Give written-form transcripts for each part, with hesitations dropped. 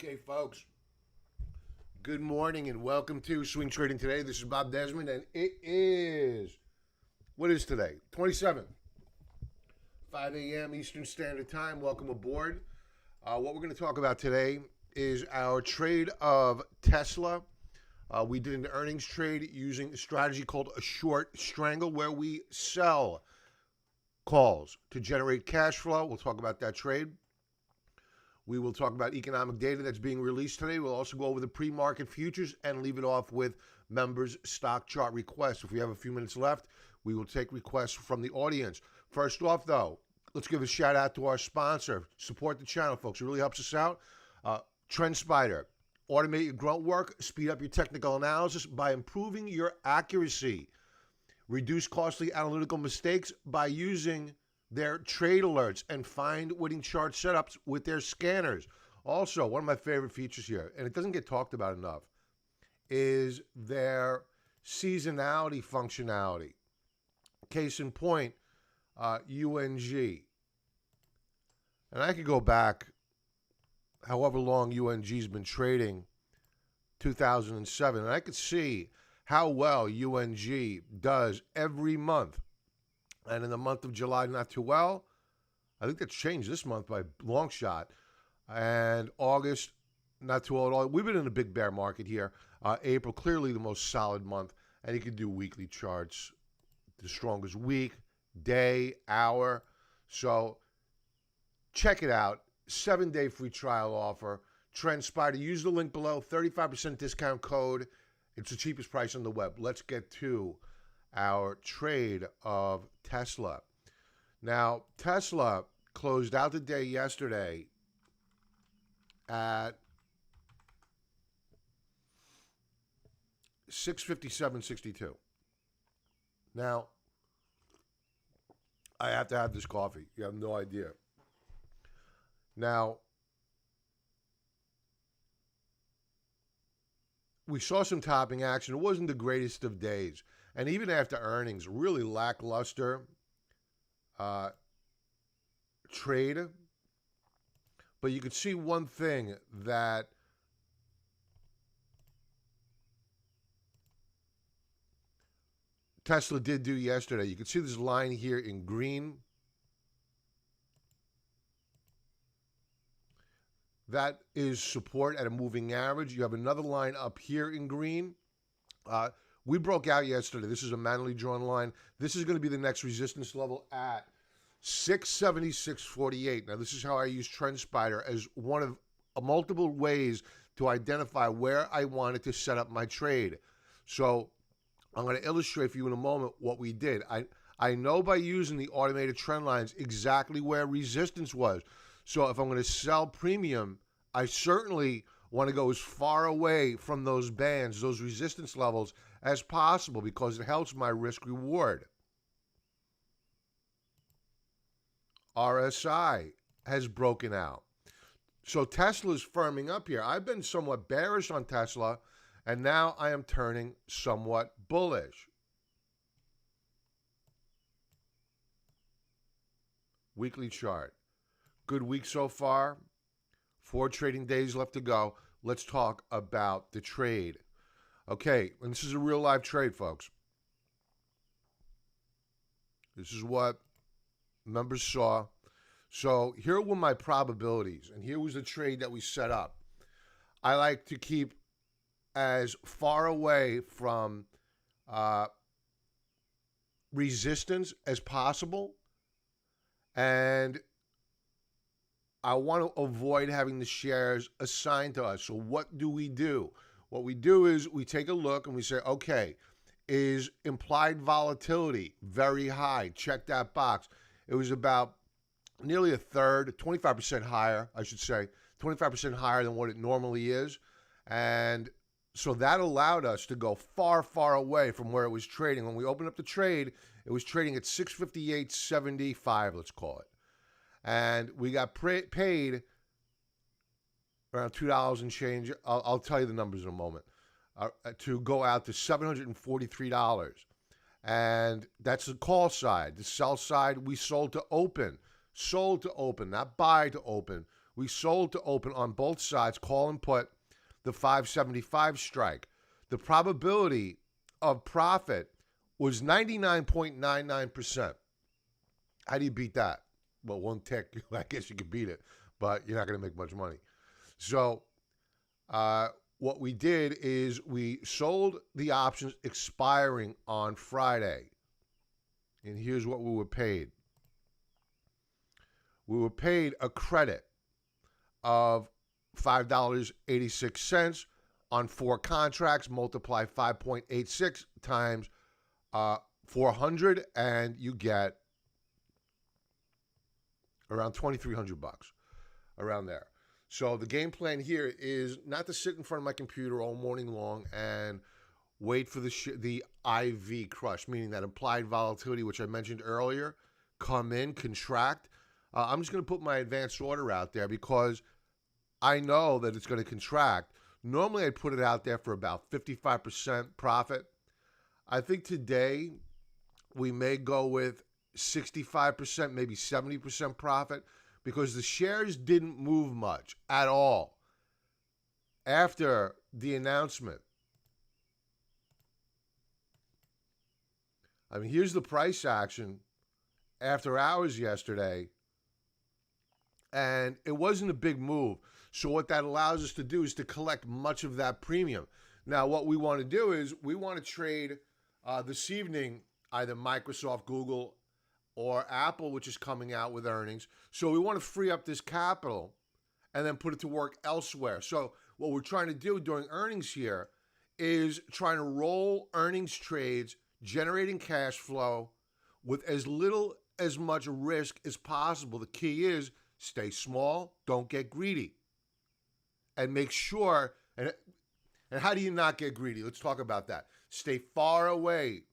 Okay, folks, good morning and welcome to Swing Trading Today. This is Bob Desmond, and it is, what is today? 27th, 5 a.m. Eastern Standard Time. Welcome aboard. What we're going to talk about today is our trade of Tesla. We did an earnings trade using a strategy called a short strangle, where we sell calls to generate cash flow. We'll talk about that trade. We will talk about economic data that's being released today. We'll also go over the pre-market futures and leave it off with members' stock chart requests. If we have a few minutes left, we will take requests from the audience. First off, though, let's give a shout out to our sponsor. Support the channel, folks. It really helps us out. TrendSpider. Automate your grunt work. Speed up your technical analysis by improving your accuracy. Reduce costly analytical mistakes by using their trade alerts and find winning chart setups with their scanners. Also, one of my favorite features here, and it doesn't get talked about enough, is their seasonality functionality. Case in point, UNG. And I could go back however long UNG's been trading, 2007, and I could see how well UNG does every month. And in the month of July, not too well. I think that's changed this month by a long shot. And August, not too well at all. We've been in a big bear market here. April, clearly the most solid month. And you can do weekly charts. The strongest week, day, hour. So check it out. 7-day free trial offer. TrendSpider. Use the link below. 35% discount code. It's the cheapest price on the web. Let's get to our trade of Tesla. Now, Tesla closed out the day yesterday at 657.62. Now, I have to have this coffee. You have no idea. Now, we saw some topping action. It wasn't the greatest of days. And even after earnings, really lackluster trade. But you could see one thing that Tesla did do yesterday. You can see this line here in green. That is support at a moving average. You have another line up here in green. We broke out yesterday. This is a manually drawn line. This is going to be the next resistance level at 676.48. Now, this is how I use TrendSpider as one of multiple ways to identify where I wanted to set up my trade. So I'm going to illustrate for you in a moment what we did. I know by using the automated trend lines exactly where resistance was. So if I'm going to sell premium, I certainly want to go as far away from those bands, those resistance levels, as possible, because it helps my risk reward. RSI has broken out. So Tesla is firming up here. I've been somewhat bearish on Tesla, and now I am turning somewhat bullish. Weekly chart. Good week so far. 4 trading days left to go. Let's talk about the trade. Okay, and this is a real live trade, folks. This is what members saw. So here were my probabilities, and here was the trade that we set up. I like to keep as far away from resistance as possible, and I want to avoid having the shares assigned to us. So what do? What we do is we take a look and we say, okay, is implied volatility very high? Check that box. It was about nearly a third, 25% higher, I should say, 25% higher than what it normally is. And so that allowed us to go far, far away from where it was trading. When we opened up the trade, it was trading at 658.75, let's call it. And we got paid around $2 and change. I'll tell you the numbers in a moment. To go out to $743. And that's the call side. The sell side, we sold to open. Sold to open, not buy to open. We sold to open on both sides, call and put the 575 strike. The probability of profit was 99.99%. How do you beat that? Well, one tick, I guess you could beat it, but you're not going to make much money. So what we did is we sold the options expiring on Friday. And here's what we were paid. We were paid a credit of $5.86 on 4 contracts. Multiply 5.86 times 400, and you get around $2,300, around there. So the game plan here is not to sit in front of my computer all morning long and wait for the IV crush, meaning that implied volatility, which I mentioned earlier, come in, contract. I'm just going to put my advanced order out there because I know that it's going to contract. Normally, I'd put it out there for about 55% profit. I think today we may go with 65%, maybe 70% profit because the shares didn't move much at all after the announcement. I mean, here's the price action after hours yesterday, and it wasn't a big move. So what that allows us to do is to collect much of that premium. Now, what we want to do is we want to trade this evening either Microsoft, Google, or Apple, which is coming out with earnings. So we want to free up this capital and then put it to work elsewhere. So what we're trying to do during earnings here is trying to roll earnings trades, generating cash flow with as little as much risk as possible. The key is stay small, don't get greedy. And make sure, and how do you not get greedy? Let's talk about that. Stay far away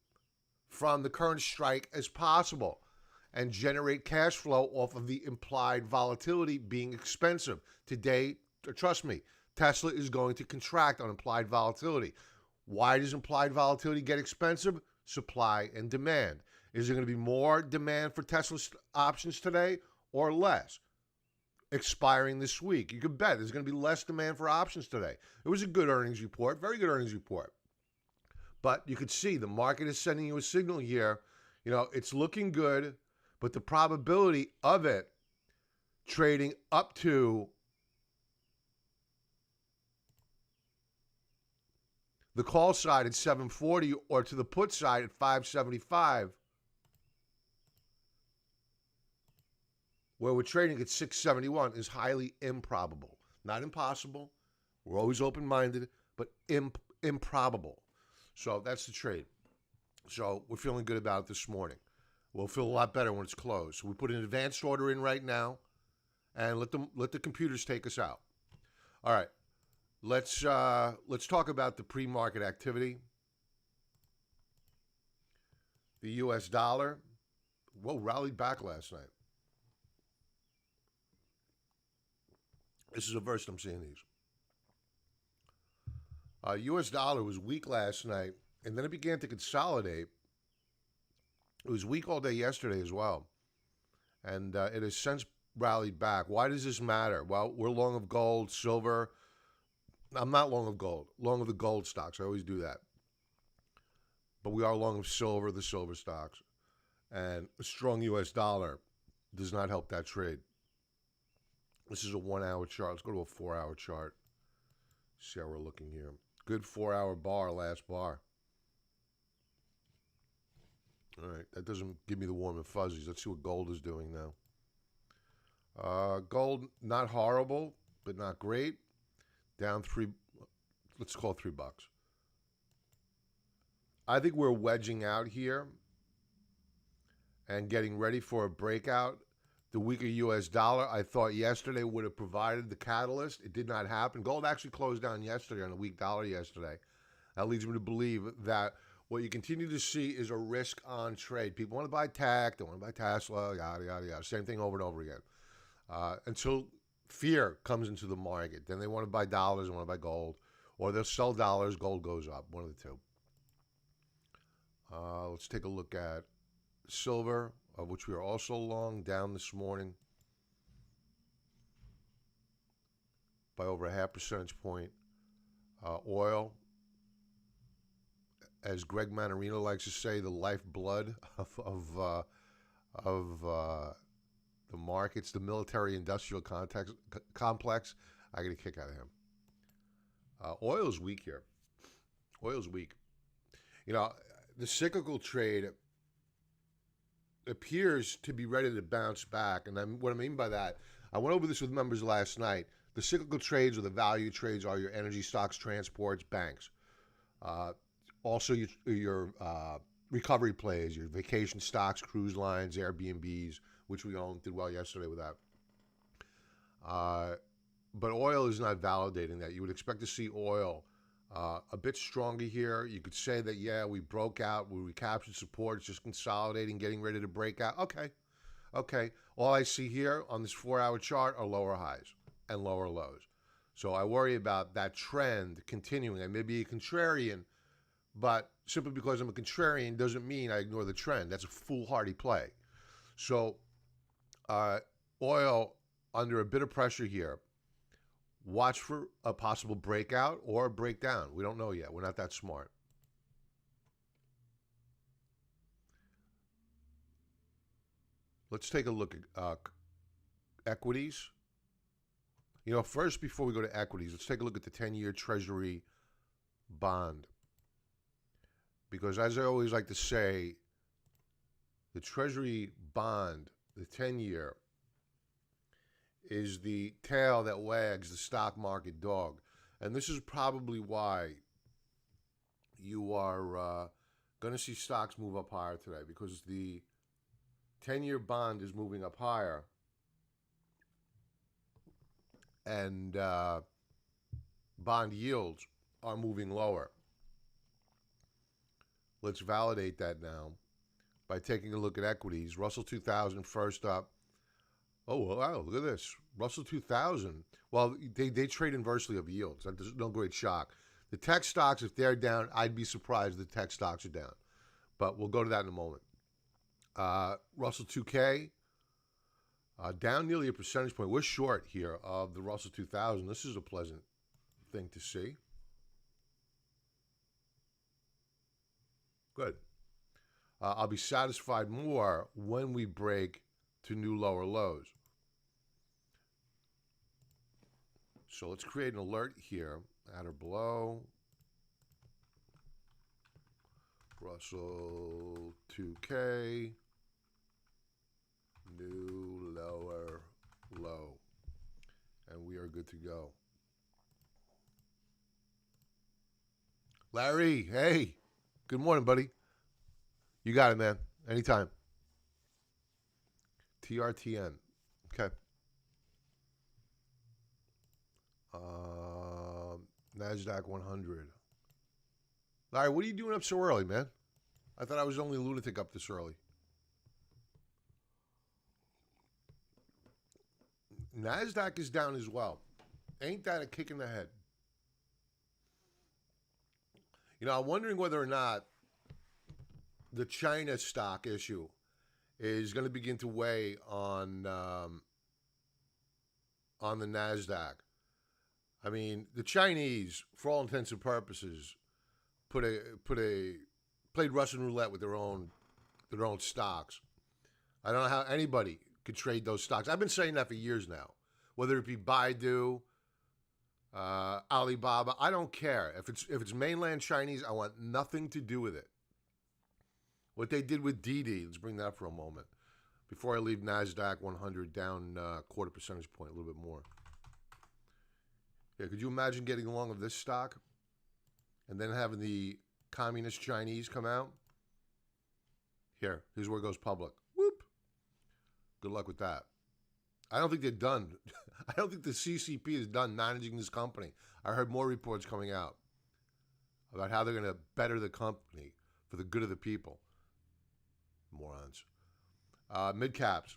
from the current strike as possible and generate cash flow off of the implied volatility being expensive. Today, trust me, Tesla is going to contract on implied volatility. Why does implied volatility get expensive? Supply and demand. Is there going to be more demand for Tesla options today or less? Expiring this week. You could bet there's going to be less demand for options today. It was a good earnings report, very good earnings report. But you could see the market is sending you a signal here. You know, it's looking good, but the probability of it trading up to the call side at 740 or to the put side at 575, where we're trading at 671, is highly improbable. Not impossible. We're always open-minded, but improbable. So that's the trade. So we're feeling good about it this morning. We'll feel a lot better when it's closed. So we put an advanced order in right now, and let the computers take us out. All right. Let's talk about the pre-market activity. The U.S. dollar, rallied back last night. This is the first I'm seeing these. U.S. dollar was weak last night, and then it began to consolidate. It was weak all day yesterday as well, and it has since rallied back. Why does this matter? Well, we're long of gold, silver. I'm not long of gold. Long of the gold stocks. I always do that. But we are long of silver, the silver stocks. And a strong U.S. dollar does not help that trade. This is a 1-hour chart. Let's go to a 4-hour chart. See how we're looking here. Good 4-hour bar, last bar. All right, that doesn't give me the warm and fuzzies. Let's see what gold is doing now. Gold, not horrible, but not great. Down let's call it $3. I think we're wedging out here and getting ready for a breakout. The weaker U.S. dollar, I thought yesterday would have provided the catalyst. It did not happen. Gold actually closed down yesterday on a weak dollar yesterday. That leads me to believe that what you continue to see is a risk on trade. People want to buy tech, they want to buy Tesla, yada, yada, yada. Same thing over and over again. Until fear comes into the market. Then they want to buy dollars and want to buy gold. Or they'll sell dollars, gold goes up. One of the two. Let's take a look at silver, of which we are also long, down this morning. by over a half percentage point. Oil, as Greg Manarino likes to say, the lifeblood of the markets, the military-industrial complex. I get a kick out of him. Oil's weak here. Oil's weak. You know, the cyclical trade appears to be ready to bounce back. And what I mean by that, I went over this with members last night. The cyclical trades or the value trades are your energy stocks, transports, banks. Also, your recovery plays, your vacation stocks, cruise lines, Airbnbs, which we owned, did well yesterday with that. But oil is not validating that. You would expect to see oil a bit stronger here. You could say that, yeah, we broke out, we recaptured support, it's just consolidating, getting ready to break out. Okay. All I see here on this 4-hour chart are lower highs and lower lows. So I worry about that trend continuing. I may be a contrarian, but simply because I'm a contrarian doesn't mean I ignore the trend. That's a foolhardy play. So oil under a bit of pressure here. Watch for a possible breakout or a breakdown. We don't know yet. We're not that smart. Let's take a look at equities. You know, first, before we go to equities, let's take a look at the 10-year Treasury bond. Because as I always like to say, the Treasury bond, the 10-year, is the tail that wags the stock market dog. And this is probably why you are going to see stocks move up higher today, because the 10-year bond is moving up higher and bond yields are moving lower. Let's validate that now by taking a look at equities. Russell 2000 first up. Oh, wow, look at this. Russell 2000. Well, they trade inversely of yields. There's no great shock. The tech stocks, if they're down, I'd be surprised if the tech stocks are down. But we'll go to that in a moment. Russell 2K, down nearly a percentage point. We're short here of the Russell 2000. This is a pleasant thing to see. Good. I'll be satisfied more when we break to new lower lows. So let's create an alert here, at or below. Russell 2K, new lower low. And we are good to go. Larry, hey, good morning, buddy. You got it, man. Anytime. TRTN. Okay. NASDAQ 100. Larry, what are you doing up so early, man? I thought I was the only lunatic up this early. NASDAQ is down as well. Ain't that a kick in the head? You know, I'm wondering whether or not the China stock issue is going to begin to weigh on the NASDAQ. I mean, the Chinese, for all intents and purposes, played Russian roulette with their own stocks. I don't know how anybody could trade those stocks. I've been saying that for years now. Whether it be Baidu, Alibaba, I don't care. If it's mainland Chinese, I want nothing to do with it. What they did with Didi, let's bring that up for a moment. Before I leave NASDAQ 100 down quarter percentage point, a little bit more. Yeah, could you imagine getting along with this stock and then having the communist Chinese come out? Here's where it goes public. Whoop. Good luck with that. I don't think they're done. I don't think the CCP is done managing this company. I heard more reports coming out about how they're going to better the company for the good of the people. Morons. Mid-caps.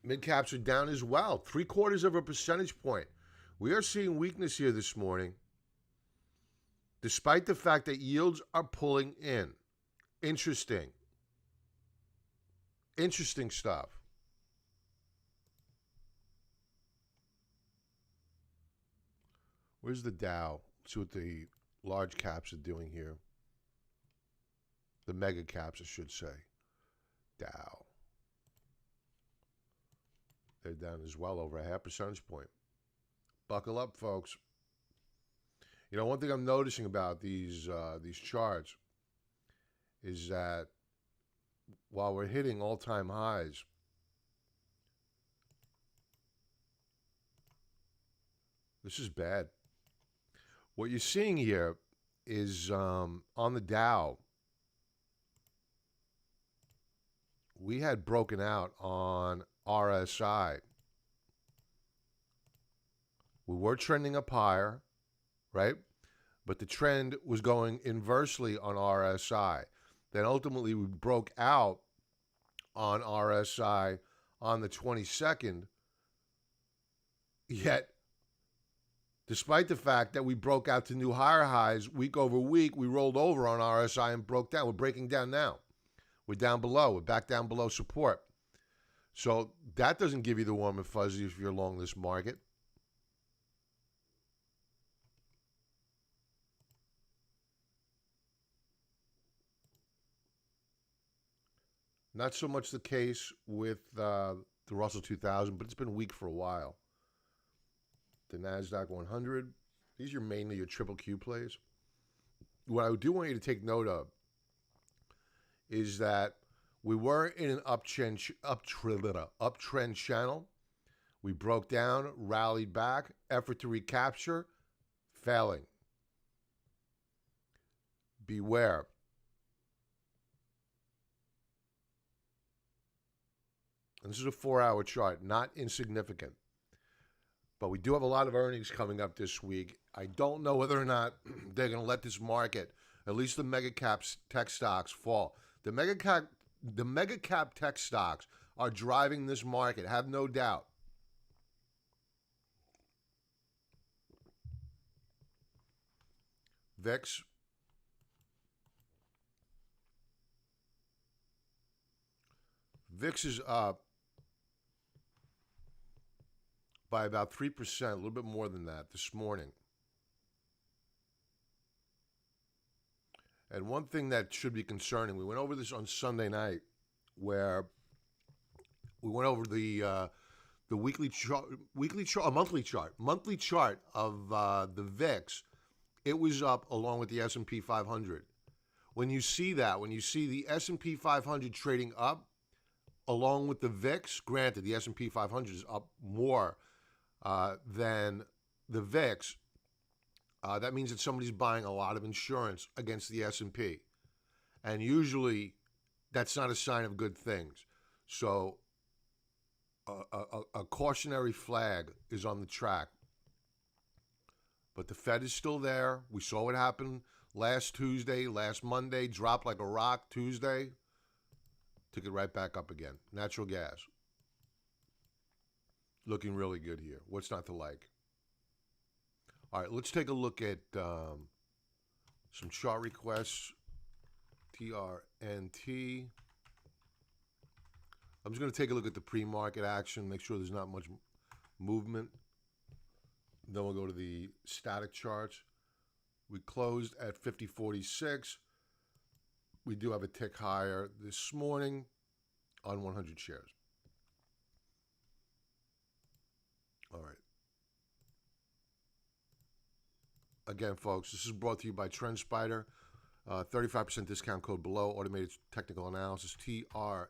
Mid-caps are down as well. 0.75 percentage point. We are seeing weakness here this morning, despite the fact that yields are pulling in. Interesting. Interesting stuff. Where's the Dow? Let's see what the large caps are doing here. The mega caps, I should say. Dow. They're down as well, over a half percentage point. Buckle up, folks. You know, one thing I'm noticing about these charts is that while we're hitting all-time highs, this is bad. What you're seeing here is on the Dow, we had broken out on RSI. We were trending up higher, right? But the trend was going inversely on RSI. Then ultimately we broke out on RSI on the 22nd. Yet, despite the fact that we broke out to new higher highs week over week, we rolled over on RSI and broke down. We're breaking down now. We're down below. We're back down below support. So that doesn't give you the warm and fuzzy if you're long this market. Not so much the case with the Russell 2000, but it's been weak for a while. The NASDAQ 100, these are mainly your triple Q plays. What I do want you to take note of is that we were in an uptrend channel. We broke down, rallied back, effort to recapture, failing. Beware. And this is a 4-hour chart, not insignificant. But we do have a lot of earnings coming up this week. I don't know whether or not they're going to let this market, at least the mega cap tech stocks, fall. The mega cap tech stocks are driving this market, have no doubt. VIX. VIX is up by about 3%, a little bit more than that this morning. And one thing that should be concerning, we went over this on Sunday night, where we went over the monthly chart of the VIX. It was up along with the S&P 500. When you see that, when you see the S&P 500 trading up along with the VIX, granted the S&P 500 is up more than the VIX, that means that somebody's buying a lot of insurance against the S&P. And usually that's not a sign of good things. So a cautionary flag is on the track. But the Fed is still there. We saw what happened last Tuesday, last Monday, dropped like a rock Tuesday, took it right back up again. Natural gas. Looking really good here. What's not to like? All right, let's take a look at some chart requests. TRNT. I'm just going to take a look at the pre-market action, make sure there's not much movement. Then we'll go to the static charts. We closed at 50.46. We do have a tick higher this morning on 100 shares. All right. Again, folks, this is brought to you by TrendSpider. 35% discount code below. Automated technical analysis. TRTN.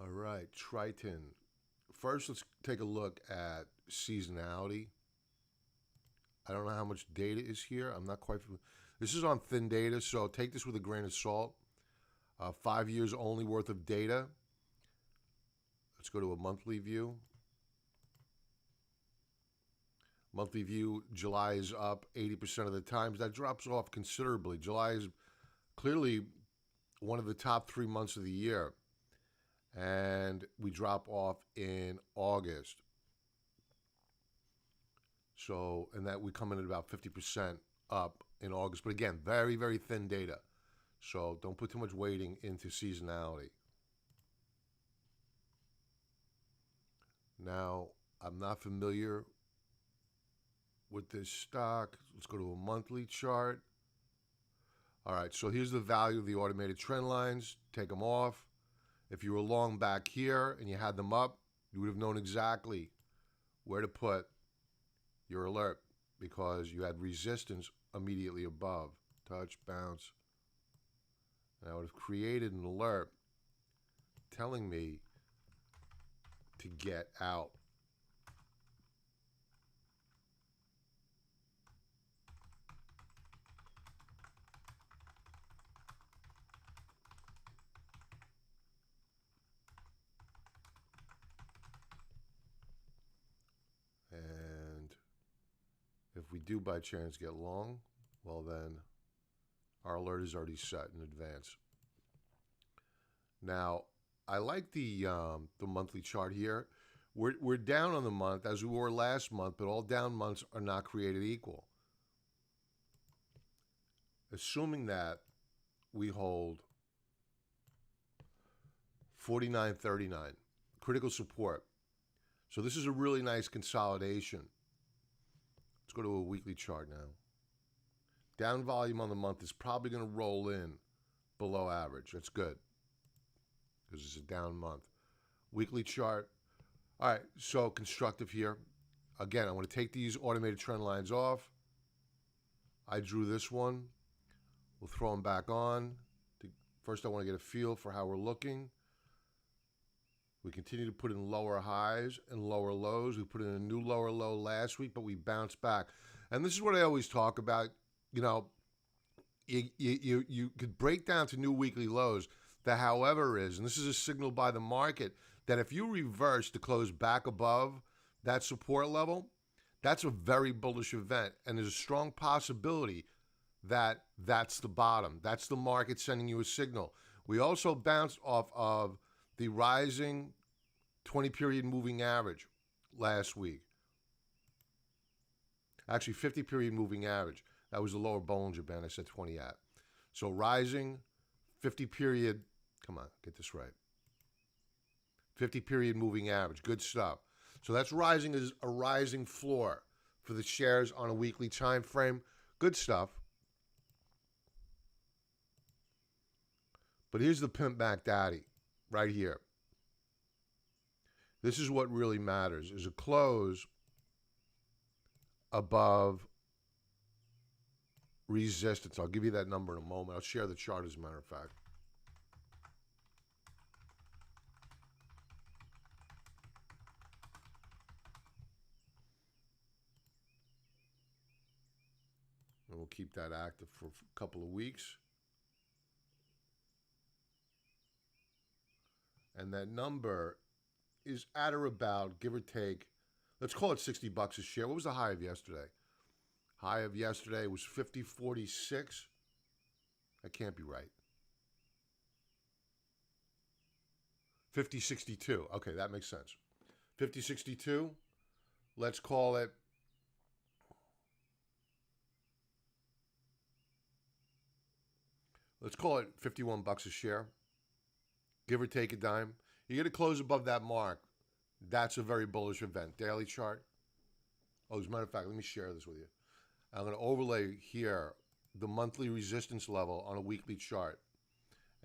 All right. Triton. First, let's take a look at seasonality. I don't know how much data is here. I'm not quite familiar. This is on thin data, so take this with a grain of salt. 5 years only worth of data. Let's go to a monthly view. Monthly view, July is up 80% of the times. That drops off considerably. July is clearly one of the top 3 months of the year. And we drop off in August. So, and that we come in at about 50% up in August. But again, very, very thin data. So don't put too much weighting into seasonality. Now, I'm not familiar with this stock. Let's go to a monthly chart. All right, so here's the value of the automated trend lines. Take them off. If you were long back here and you had them up, you would have known exactly where to put your alert because you had resistance immediately above. Touch, bounce. And I would have created an alert telling me to get out. And if we do by chance get long, well then our alert is already set in advance. Now, I like the monthly chart here. We're down on the month as we were last month, but all down months are not created equal. Assuming that we hold 49.39, critical support. So this is a really nice consolidation. Let's go to a weekly chart now. Down volume on the month is probably going to roll in below average. That's good because it's a down month. Weekly chart. All right, so constructive here. Again, I want to take these automated trend lines off. I drew this one. We'll throw them back on. First, I want to get a feel for how we're looking. We continue to put in lower highs and lower lows. We put in a new lower low last week, but we bounced back. And this is what I always talk about. You know, you could break down to new weekly lows. The however is, and this is a signal by the market, that if you reverse to close back above that support level, that's a very bullish event. And there's a strong possibility that that's the bottom. That's the market sending you a signal. We also bounced off of the rising 20-period moving average last week. Actually, 50-period moving average. That was the lower Bollinger Band I said 20 at. So rising 50-period, come on, get this right. 50-period moving average, good stuff. So that's rising as a rising floor for the shares on a weekly time frame. Good stuff. But here's the pimp back daddy right here. This is what really matters, is a close above resistance. I'll give you that number in a moment. I'll share the chart as a matter of fact. And we'll keep that active for a couple of weeks. And that number is at or about, give or take, let's call it $60 a share. What was the high of yesterday? High of yesterday was 50.46. That can't be right. 50.62. Okay, that makes sense. 50.62. Let's call it. Let's call it $51 a share. Give or take a dime. You get to close above that mark. That's a very bullish event. Daily chart. Oh, as a matter of fact, let me share this with you. I'm going to overlay here the monthly resistance level on a weekly chart.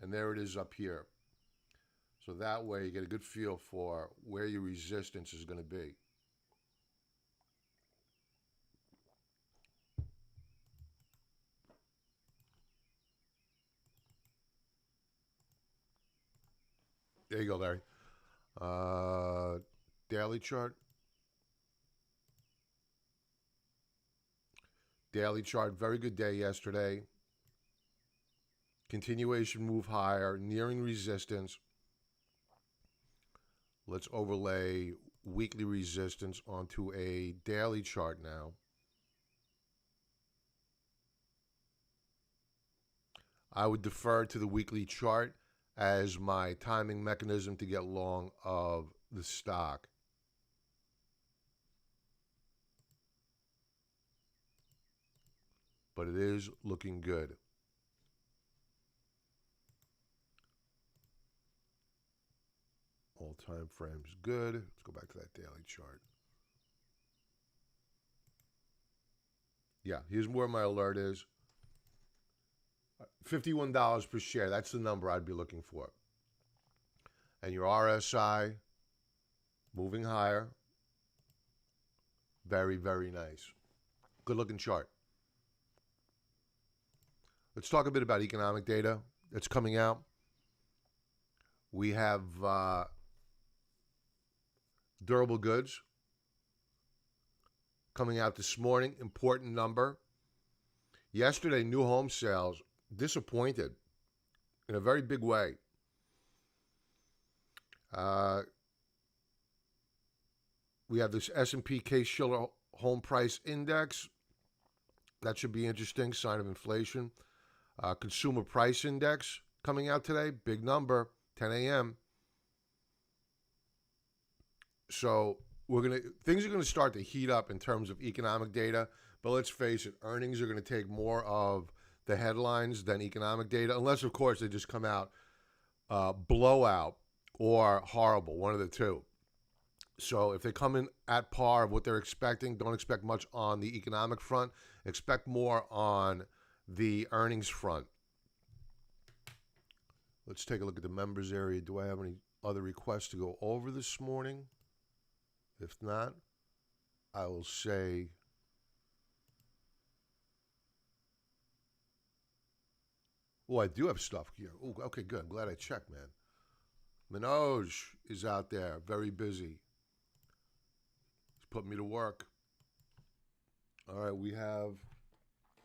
And there it is up here. So that way you get a good feel for where your resistance is going to be. There you go, Larry. Daily chart. Daily chart, very good day yesterday. Continuation move higher, nearing resistance. Let's overlay weekly resistance onto a daily chart now. I would defer to the weekly chart as my timing mechanism to get long of the stock. But it is looking good. All All time frames good. Let's go back to that daily chart. Yeah, here's where my alert is. $51 per share. That's the number I'd be looking for. And your RSI moving higher. Very, very nice. Good looking chart. Let's talk a bit about economic data that's coming out. We have durable goods coming out this morning. Important number. Yesterday, new home sales disappointed in a very big way. We have this S&P Case-Shiller Home Price Index. That should be interesting, sign of inflation. Consumer Price Index coming out today, big number, 10 a.m. So things are going to start to heat up in terms of economic data, but let's face it, earnings are going to take more of the headlines than economic data, unless, of course, they just come out blowout or horrible, one of the two. So if they come in at par of what they're expecting, don't expect much on the economic front. Expect more on the earnings front. Let's take a look at the members area. Do I have any other requests to go over this morning? If not, I will say oh, I do have stuff here. Oh, okay, good. I'm glad I checked, man. Manoj is out there, very busy. He's putting me to work. All right, we have,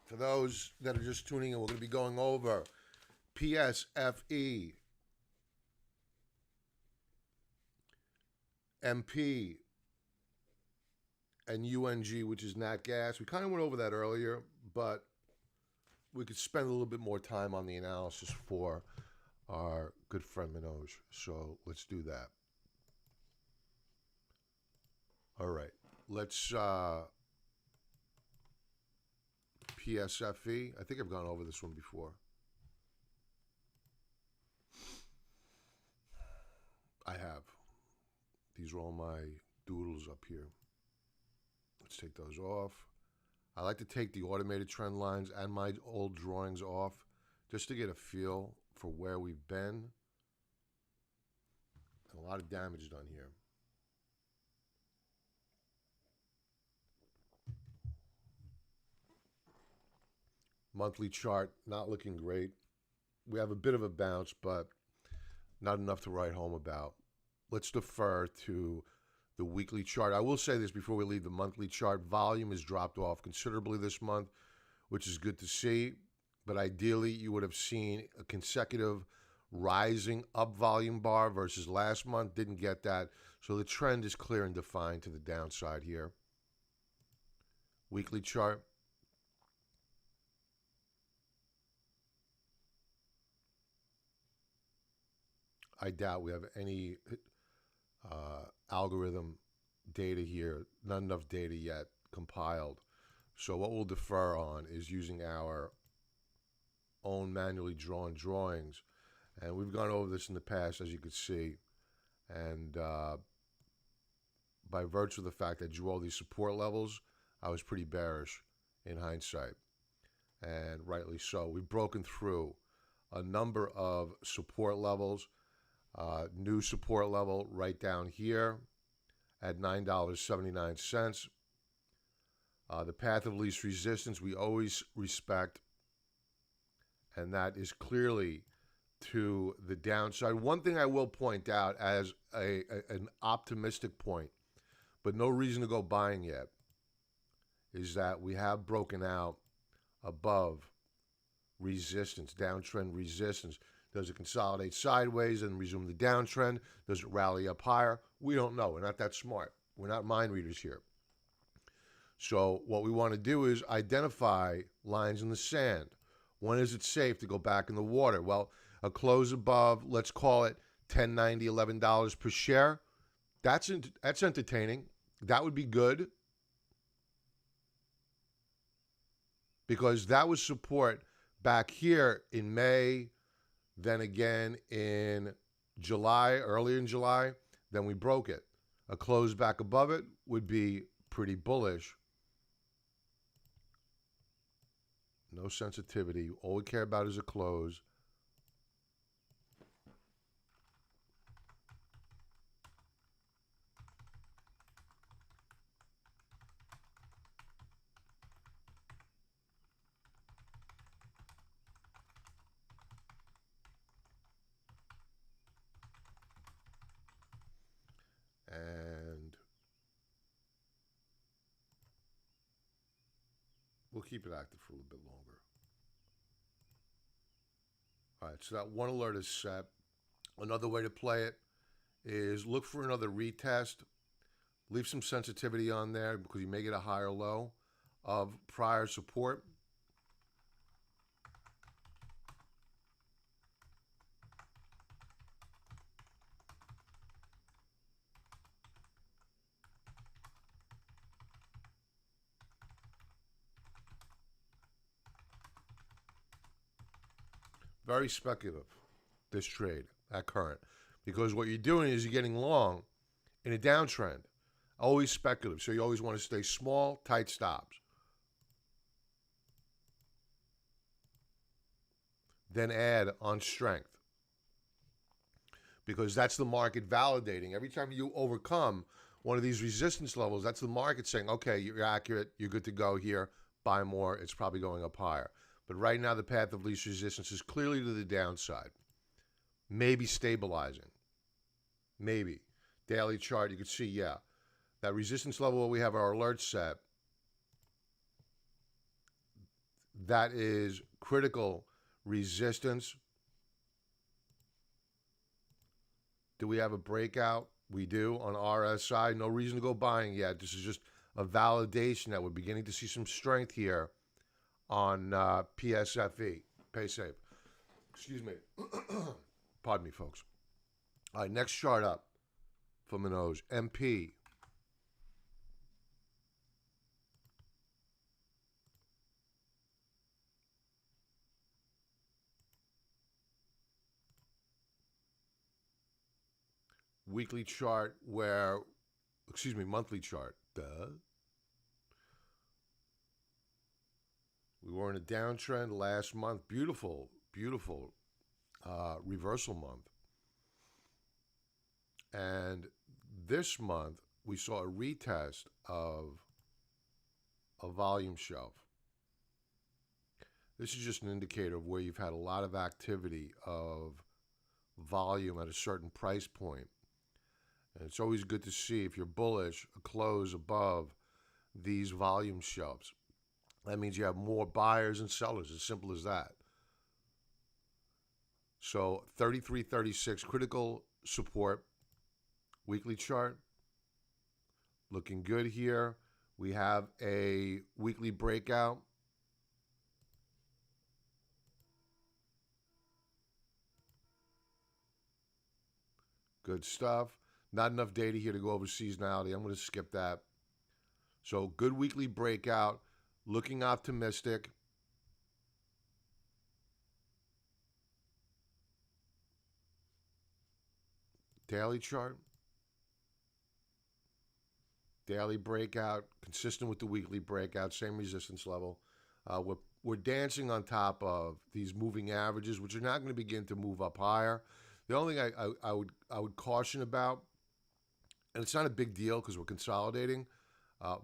for those that are just tuning in, we're going to be going over PSFE, MP, and UNG, which is nat gas. We kind of went over that earlier, but we could spend a little bit more time on the analysis for our good friend Manoj. So let's do that. All right. Let's PSFE. I think I've gone over this one before. I have. These are all my doodles up here. Let's take those off. I like to take the automated trend lines and my old drawings off just to get a feel for where we've been. And a lot of damage done here. Monthly chart, not looking great. We have a bit of a bounce, but not enough to write home about. Let's defer to the weekly chart. I will say this before we leave the monthly chart. Volume has dropped off considerably this month, which is good to see. But ideally, you would have seen a consecutive rising up volume bar versus last month. Didn't get that. So the trend is clear and defined to the downside here. Weekly chart. I doubt we have any algorithm data here, not enough data yet compiled. So what we'll defer on is using our own manually drawn drawings. And we've gone over this in the past, as you can see. And by virtue of the fact that I drew all these support levels, I was pretty bearish in hindsight. And rightly so. We've broken through a number of support levels. New support level right down here at $9.79. The path of least resistance we always respect, and that is clearly to the downside. One thing I will point out as an optimistic point, but no reason to go buying yet, is that we have broken out above resistance, downtrend resistance. Does it consolidate sideways and resume the downtrend? Does it rally up higher? We don't know. We're not that smart. We're not mind readers here. So what we want to do is identify lines in the sand. When is it safe to go back in the water? Well, a close above, let's call it $10.90, $11 per share. That's entertaining. That would be good, because that was support back here in May. Then again in July, earlier in July, Then we broke it. A close back above it would be pretty bullish. No sensitivity. All we care about is a close. And we'll keep it active for a little bit longer. All right, so that one alert is set. Another way to play it is look for another retest. Leave some sensitivity on there because you may get a higher low of prior support. Very speculative, this trade at current, because what you're doing is you're getting long in a downtrend. Always speculative, so you always want to stay small, tight stops. Then add on strength, because that's the market validating. Every time you overcome one of these resistance levels, that's the market saying, okay, you're accurate, you're good to go here, buy more, it's probably going up higher. But right now, the path of least resistance is clearly to the downside. Maybe stabilizing. Maybe. Daily chart, you can see, yeah. That resistance level where we have our alert set, that is critical resistance. Do we have a breakout? We do on RSI. No reason to go buying yet. This is just a validation that we're beginning to see some strength here on PSFE, pay safe. Excuse me. Pardon me, folks. All right, next chart up from the nose, MP. Weekly chart where, excuse me, monthly chart. Duh. We were in a downtrend last month. Beautiful, beautiful reversal month. And this month, we saw a retest of a volume shelf. This is just an indicator of where you've had a lot of activity of volume at a certain price point. And it's always good to see, if you're bullish, a close above these volume shelves. That means you have more buyers and sellers, as simple as that. So 33.36, critical support, weekly chart. Looking good here. We have a weekly breakout. Good stuff. Not enough data here to go over seasonality. I'm going to skip that. So good weekly breakout. Looking optimistic. Daily chart. Daily breakout, consistent with the weekly breakout, same resistance level. We're dancing on top of these moving averages, which are not going to begin to move up higher. The only thing I would caution about, and it's not a big deal because we're consolidating,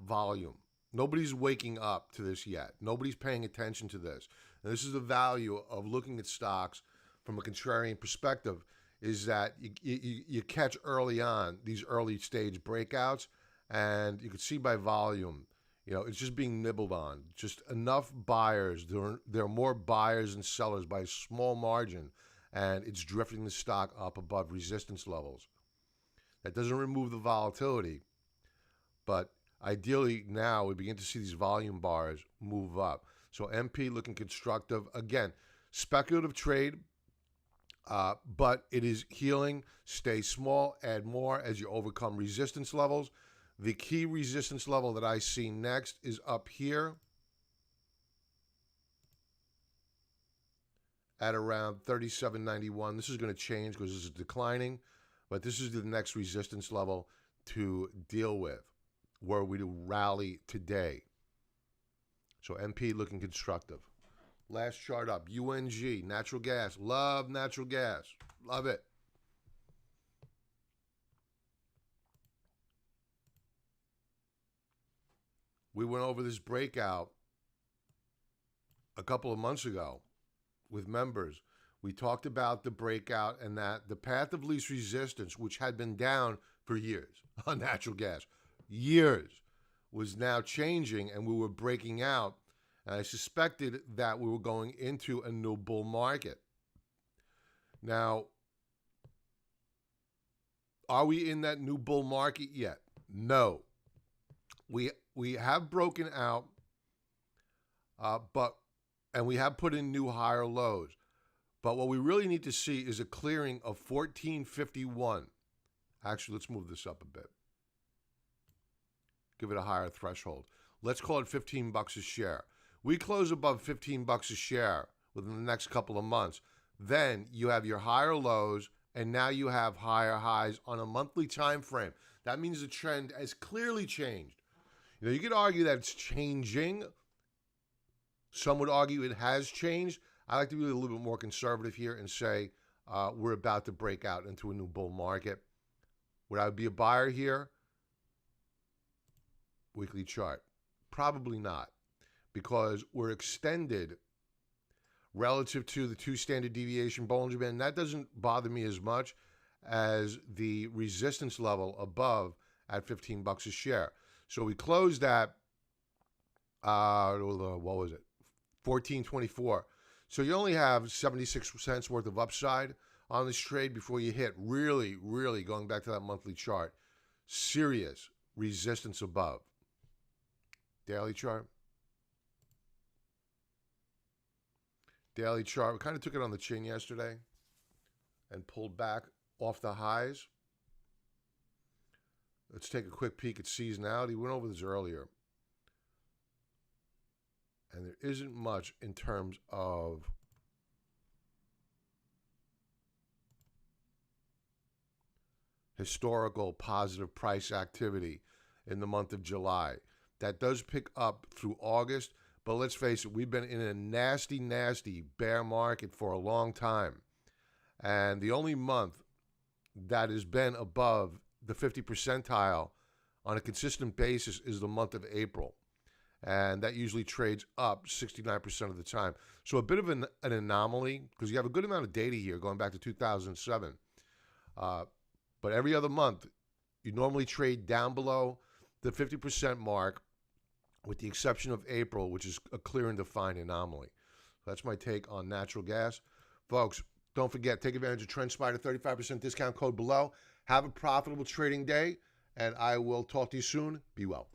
volume. Nobody's waking up to this yet. Nobody's paying attention to this. And this is the value of looking at stocks from a contrarian perspective, is that you catch early on these early stage breakouts, and you can see by volume, it's just being nibbled on. Just enough buyers. There are more buyers and sellers by a small margin, and it's drifting the stock up above resistance levels. That doesn't remove the volatility, but ideally now we begin to see these volume bars move up. So MP looking constructive. Again, speculative trade, but it is healing. Stay small, add more as you overcome resistance levels. The key resistance level that I see next is up here at around 37.91. This is going to change because this is declining, But this is the next resistance level to deal with, where we do rally today. So MP looking constructive. Last chart up, UNG, natural gas. Love natural gas. Love it. We went over this breakout a couple of months ago with members. We talked about the breakout and that the path of least resistance, which had been down for years on natural gas, years, was now changing, and we were breaking out. And I suspected that we were going into a new bull market. Now, are we in that new bull market yet? No. We have broken out, and we have put in new higher lows. But what we really need to see is a clearing of 1451. Actually, let's move this up a bit. Give it a higher threshold. Let's call it $15 a share. We close above $15 a share within the next couple of months. Then you have your higher lows, and now you have higher highs on a monthly time frame. That means the trend has clearly changed. You know, you could argue that it's changing. Some would argue it has changed. I like to be a little bit more conservative here and say we're about to break out into a new bull market. Would I be a buyer here? Weekly chart. Probably not, because we're extended relative to the 2 standard deviation Bollinger Band. That doesn't bother me as much as the resistance level above at $15 a share. So we closed at, what was it? 14.24. So you only have 76 cents worth of upside on this trade before you hit really, really, going back to that monthly chart, serious resistance above. Daily chart. Daily chart. We kind of took it on the chin yesterday and pulled back off the highs. Let's take a quick peek at seasonality. We went over this earlier. And there isn't much in terms of historical positive price activity in the month of July. That does pick up through August, but let's face it, we've been in a nasty, nasty bear market for a long time. And the only month that has been above the 50 percentile on a consistent basis is the month of April. And that usually trades up 69% of the time. So a bit of an anomaly, because you have a good amount of data here going back to 2007. But every other month, you normally trade down below the 50% mark, with the exception of April, which is a clear and defined anomaly. That's my take on natural gas. Folks, don't forget, take advantage of TrendSpider, 35% discount code below. Have a profitable trading day, and I will talk to you soon. Be well.